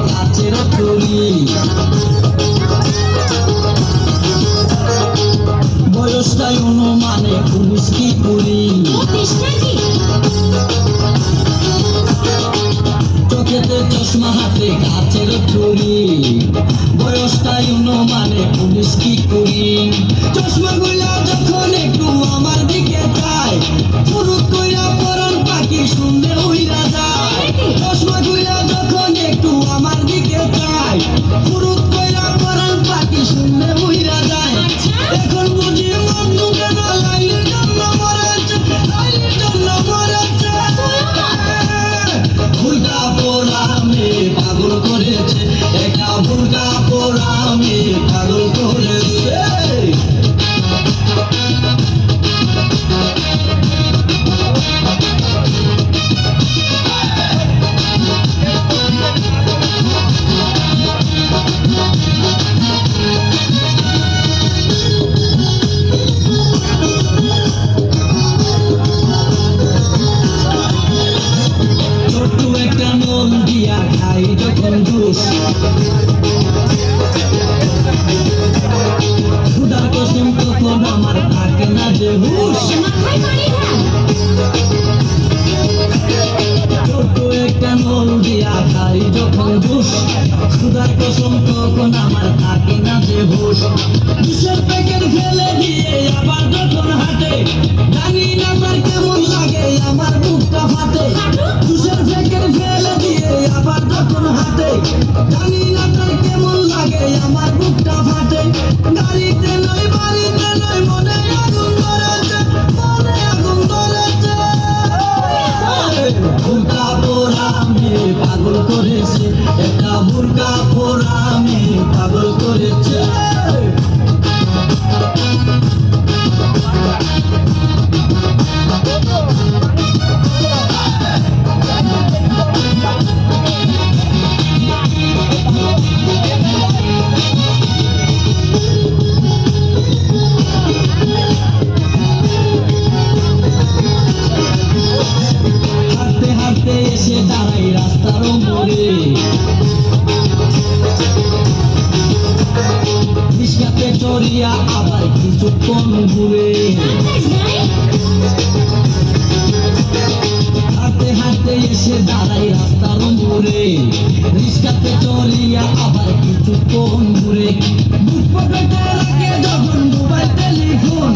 কাছের তরি বয়সটাই অনুমানে 19 কি 20 চোখেতে চশমা হাতে কাছের তরি বয়সটাই অনুমানে 19 কি 20 চশমা গুলা যখন একটু আমার দিকে চায় ফুরুক কইরা পরান পাখি শুনলে উইরা যায় চশমা গুলা যখন একটু আমার দিকে চায় ফুরুক কইরা পরান পাখি শুনলে উইরা যায় এখন বুঝি মন ঢুকে না লাইলের জন্য মরেছে ভুলটা পোড়া মেয়ে পাগল করেছে একটা ভুলটা পোড়া মেয়ে পাগল করেছে খাই যখন জুস খুদার কসম তখন আমার থাকে না যে হুশ ছোট একটা নল দিয়া খাই যখন জুস খুদার কসম তখন আমার থাকে না যে হুশ জুসের প্যাকেট ফেলে দিয়ে আবার যখন হাঁটে জানি না তার কেমন লাগে আমার বুকটা ফাটে জুসের প্যাকেট ফেলে দিয়ে আবার যখন হাঁটে জানি না তার কেমন লাগে আমার বুকটা ফাটে গাড়িতে নয় বাড়িতে নয় মনে আগুন ধরেছে ভুলটা পোড়া মেয়ে পাগল করেছে একটা ভুলটা পোড়া মেয়ে পাগল করেছে এসে দাঁড়াই রাস্তার মোড়ে রিস্কাতে চড়িয়া আবার কিছুক্ষণ ঘুরে হাঁটতে হাঁটতে এসে দাঁড়াই রাস্তার মোড়ে রিস্কাতে চড়িয়া আবার কিছুক্ষণ ঘুরে বুক পকেটে রাখে যখন মোবাইল টেলিফোন